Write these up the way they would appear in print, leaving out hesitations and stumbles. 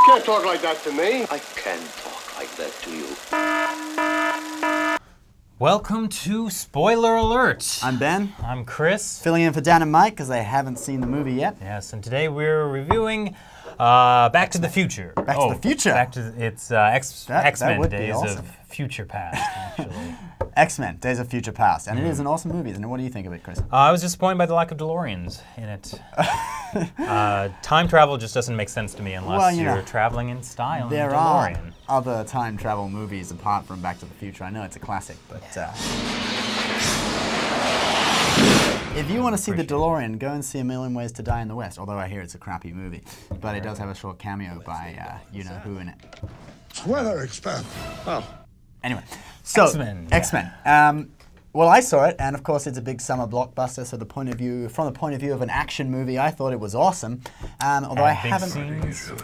can't talk like that to me. I can talk like that to you. Welcome to Spoiler Alert. I'm Ben. I'm Chris. Filling in for Dan and Mike because they haven't seen the movie yet. Yes, and today we're reviewing Back to the Future. Back to the Future? It's X-Men Days awesome. of Future Past, actually. X-Men Days of Future Past. And it is an awesome movie, isn't it? What do you think of it, Chris? I was disappointed by the lack of DeLoreans in it. Time travel just doesn't make sense to me unless you're traveling in style in a DeLorean. Are other time travel movies apart from Back to the Future. I know it's a classic, but if you want to see the DeLorean, go and see A Million Ways to Die in the West, although I hear it's a crappy movie. But it does have a short cameo by you-know-who in it. Weather expert. Oh. Anyway, so X-Men. X-Men. Well, I saw it, and of course it's a big summer blockbuster, so from the point of view of an action movie, I thought it was awesome. Although I haven't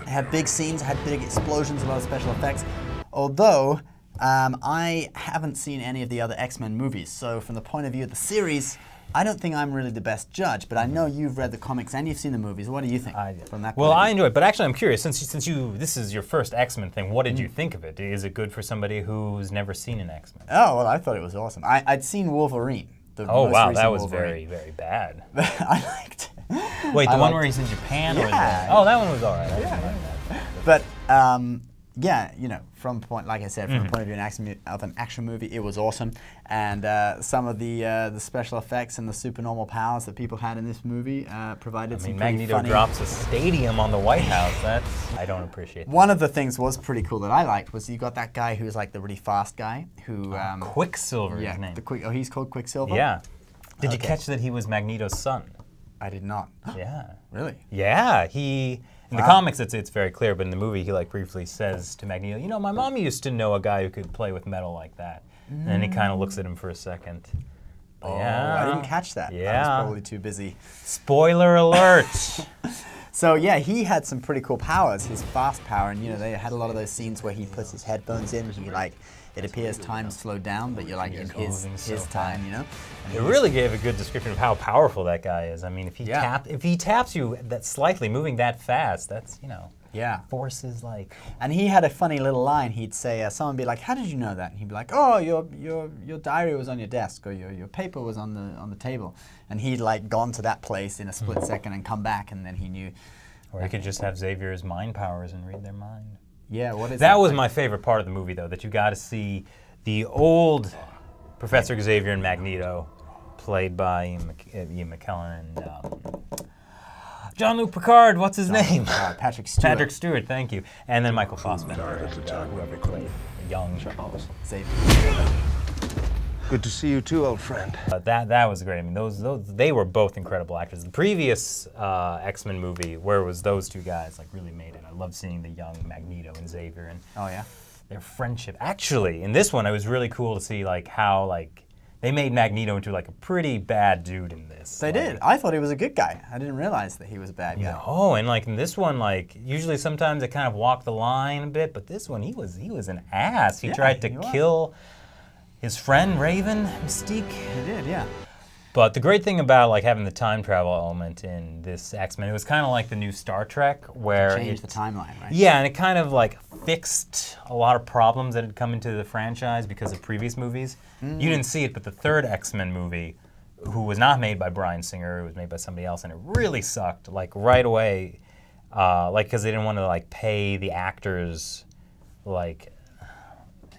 had big scenes, had big explosions, a lot of special effects. Although I haven't seen any of the other X-Men movies, so from the point of view of the series, I don't think I'm really the best judge, but I know you've read the comics and you've seen the movies. What do you think from that point Well, of view? I enjoy it, but actually I'm curious, since this is your first X-Men thing, what did you think of it? Is it good for somebody who's never seen an X-Men? Oh, well, I thought it was awesome. I'd seen Wolverine. Oh, wow, that was Wolverine. very, very bad. I liked it. Wait, the one where he's in Japan? Yeah. Oh, that one was all right. I didn't like that. But, yeah, you know, like I said, from the point of view of an action movie, it was awesome. And some of the special effects and the supernormal powers that people had in this movie provided some pretty Magneto funny... drops a stadium on the White House. I don't appreciate that. One of the things was pretty cool that I liked was you got that guy who's like the really fast guy who... Quicksilver is his name. He's called Quicksilver? Yeah. Did you catch that he was Magneto's son? I did not. Yeah. Really? Yeah, in the comics it's very clear, but in the movie he like briefly says to Magneto, you know, my mom used to know a guy who could play with metal like that. And then he kind of looks at him for a second. But I didn't catch that. Yeah. I was probably too busy. Spoiler alert! So yeah, he had some pretty cool powers, his fast power, and you know, they had a lot of those scenes where he puts his headphones in, he like, it appears time slowed down, but you're like in his time, you know? And it really gave a good description of how powerful that guy is. I mean, if he taps you that slightly, moving that fast, that's, you know, forces like... And he had a funny little line. He'd say, someone would be like, how did you know that? And he'd be like, oh, your diary was on your desk, or your paper was on the table. And he'd like gone to that place in a split second and come back, and then he knew. Or he could just have Xavier's mind powers and read their mind. Yeah, what is that? That was my favorite part of the movie, though, that you got to see the old Professor Xavier and Magneto, played by Ian McKellen and Jean-Luc Picard. What's his name? Patrick Stewart. Patrick Stewart, thank you. And then Michael Fassbender, whoever played young Xavier. Good to see you too, old friend. That was great. I mean, they were both incredible actors. The previous X-Men movie, where it was those two guys, like really made it. I love seeing the young Magneto and Xavier and their friendship. Actually, in this one, it was really cool to see like how like they made Magneto into like a pretty bad dude in this. They did. I thought he was a good guy. I didn't realize that he was a bad guy. Oh, and like in this one, like usually sometimes they kind of walk the line a bit, but this one he was an ass. He tried to kill his friend Raven, Mystique. He did, yeah. But the great thing about like having the time travel element in this X-Men, it was kind of like the new Star Trek, where it changed the timeline, right? Yeah, and it kind of like fixed a lot of problems that had come into the franchise because of previous movies. You didn't see it, but the third X-Men movie, who was not made by Bryan Singer, it was made by somebody else, and it really sucked. Like right away, like because they didn't want to like pay the actors like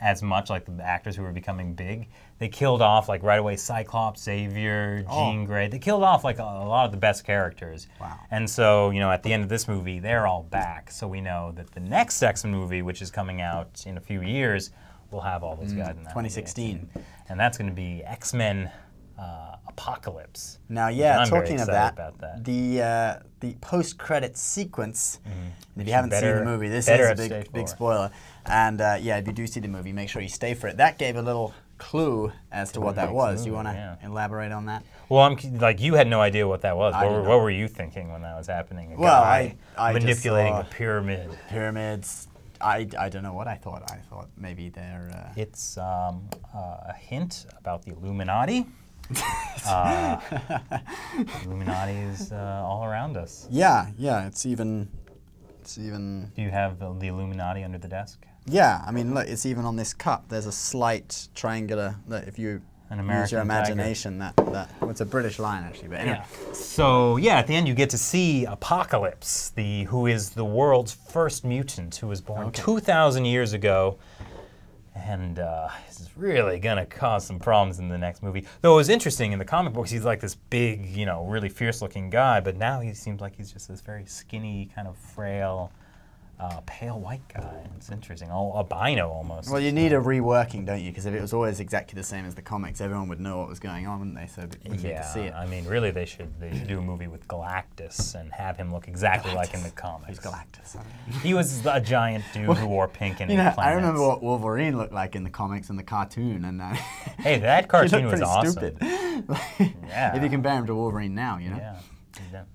as much, like the actors who were becoming big. They killed off like right away Cyclops, Xavier, Jean Grey. They killed off like a lot of the best characters. Wow. And so, you know, at the end of this movie, they're all back. So we know that the next X-Men movie, which is coming out in a few years, will have all those guys in that 2016. movie. And that's going to be X-Men Apocalypse. Now, yeah, I'm talking very of about that, the post-credit sequence, and if you haven't seen the movie, this is a big spoiler. And yeah, if you do see the movie, make sure you stay for it. That gave a little clue as to what that was. Do you want to elaborate on that? Well, like you had no idea what that was. What were you thinking when that was happening? I manipulating just a pyramid. Pyramids. I don't know what I thought. I thought maybe they're... It's a hint about the Illuminati. Illuminati is all around us. Yeah, yeah. It's even It's even... Do you have the Illuminati under the desk? Yeah, I mean, look, it's even on this cup. There's a slight triangular, that if you use your imagination, well, it's a British line, actually, but anyway. Yeah. So, yeah, at the end you get to see Apocalypse, who is the world's first mutant, who was born 2,000 years ago. And this is really going to cause some problems in the next movie. Though it was interesting, in the comic books, he's like this big, you know, really fierce-looking guy, but now he seems like he's just this very skinny, kind of frail, pale white guy. It's interesting, albino almost. Well, you need a reworking, don't you? Because if it was always exactly the same as the comics, everyone would know what was going on, wouldn't they? So we'd get to see it. I mean, really, they should do a movie with Galactus and have him look exactly like in the comics. Who's Galactus? He was a giant dude who wore pink and I remember what Wolverine looked like in the comics and the cartoon, and hey, that cartoon was awesome. Stupid. If you compare him to Wolverine now, you know. Yeah.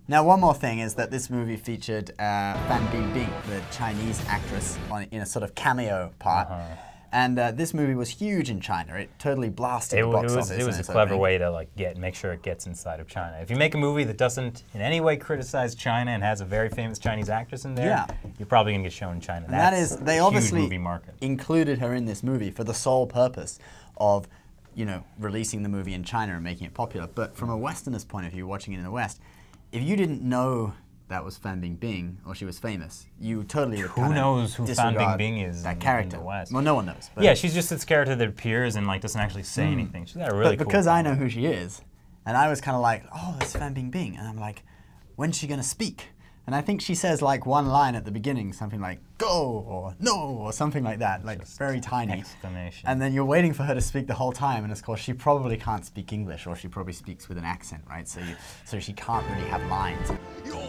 Now, one more thing is that this movie featured Fan Bingbing, the Chinese actress, in a sort of cameo part. And this movie was huge in China. It totally blasted the box office. It was a clever way to like make sure it gets inside of China. If you make a movie that doesn't in any way criticize China and has a very famous Chinese actress in there, you're probably going to get shown in China. And that is, they obviously movie market. Included her in this movie for the sole purpose of, you know, releasing the movie in China and making it popular. But from a Westerner's point of view, watching it in the West, if you didn't know that was Fan Bingbing or she was famous, you totally would Who knows who Fan Bingbing is that character. In the West? Well, no one knows. Yeah, she's just this character that appears and like doesn't actually say anything. She's got a really cool because I know who she is, and I was kind of like, oh, it's Fan Bingbing, and I'm like, when's she gonna speak? And I think she says like one line at the beginning, something like "go" or "no" or something like that, like just very tiny. Exclamation. And then you're waiting for her to speak the whole time, and of course she probably can't speak English, or she probably speaks with an accent, right? So she can't really have lines.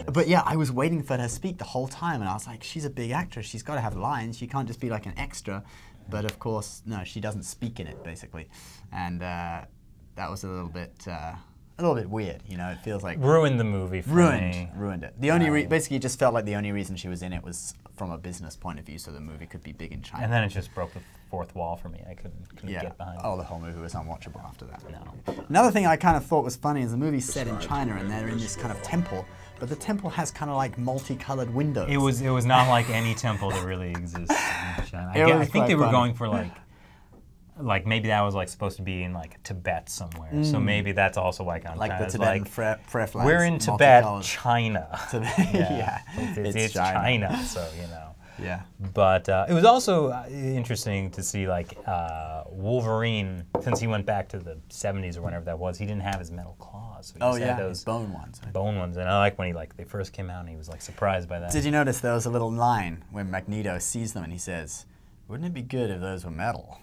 But yeah, I was waiting for her to speak the whole time, and I was like, she's a big actress, she's got to have lines. She can't just be like an extra. But of course, no, she doesn't speak in it basically, and that was a little bit weird, you know. It feels like ruined the movie for me. Ruined it. The only basically it just felt like the only reason she was in it was from a business point of view, so the movie could be big in China. And then it just broke the fourth wall for me. I couldn't get behind it. Oh, the whole movie was unwatchable after that. No. Another thing I kind of thought was funny is the movie's set in China and they're in this kind of temple, but the temple has kind of like multicolored windows. It was not like any temple that really exists in China. I think they were going for like maybe that was like supposed to be in like Tibet somewhere. So maybe that's also like on like China. the Tibetan prayer flags. We're in Tibet, China. Yeah. It's China, so you know. Yeah. But it was also interesting to see like Wolverine, since he went back to the 70s or whenever that was, he didn't have his metal claws. So he had those his bone ones. Bone ones, and I like when they first came out and he was like surprised by that. Did you notice there was a little line when Magneto sees them and he says, "Wouldn't it be good if those were metal?"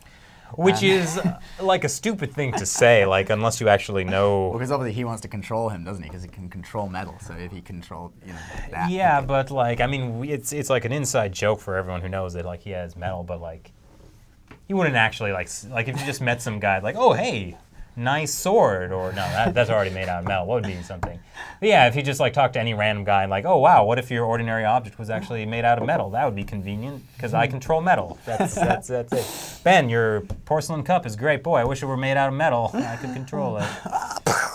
Which is like a stupid thing to say, like unless you actually know. Well, because obviously he wants to control him, doesn't he? Because he can control metal. So if he controlled, you know, that. Yeah, but like I mean, it's like an inside joke for everyone who knows that like he has metal, but like you wouldn't actually like if you just met some guy like, oh hey, nice sword, or no, that's already made out of metal. What would be something? But yeah, if you just like talk to any random guy and like, oh wow, what if your ordinary object was actually made out of metal? That would be convenient because I control metal. That's it. Ben, your porcelain cup is great. Boy, I wish it were made out of metal. I could control it.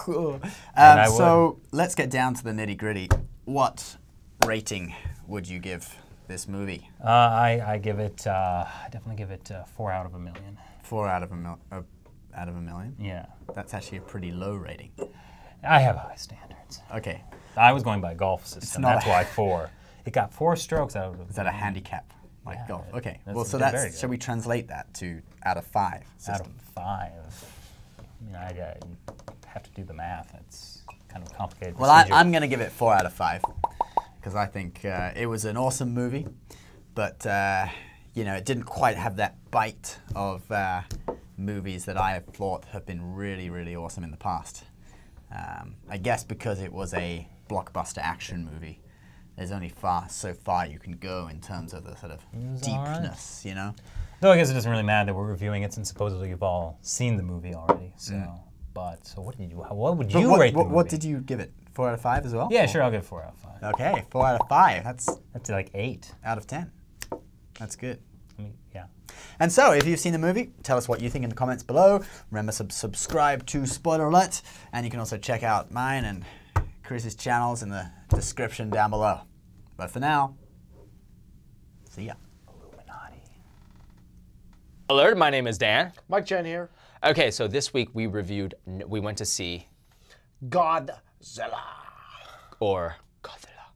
So let's get down to the nitty gritty. What rating would you give this movie? I give it. I definitely give it 4 out of a million. 4 out of a million? Yeah. That's actually a pretty low rating. I have high standards. Okay. I was going by golf system. That's why 4. It got 4 strokes out of it. Is that a handicap? Like golf? Okay. Well, so that's shall we translate that to out of 5 system? Out of 5. I mean, I have to do the math. It's kind of a complicated Well, I'm going to give it 4 out of 5 because I think it was an awesome movie, but you know, it didn't quite have that bite of movies that I have thought have been really, really awesome in the past. I guess because it was a blockbuster action movie, there's only so far you can go in terms of the sort of deepness, you know? Though I guess it doesn't really matter that we're reviewing it since supposedly you've all seen the movie already. So, so what would you rate the movie? What did you give it? 4 out of 5 as well? Yeah, sure, I'll give it 4 out of 5. Okay, 4 out of 5. That's like 8 out of 10. That's good. I mean, yeah. And so, if you've seen the movie, tell us what you think in the comments below. Remember, subscribe to Spoiler Alert, and you can also check out mine and Chris's channels in the description down below. But for now, See ya. Illuminati. Alert, my name is Dan. Mike Chen here. Okay, so this week we went to see Godzilla. or Godzilla.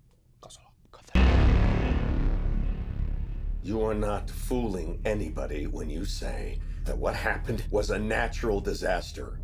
You are not fooling anybody when you say that what happened was a natural disaster.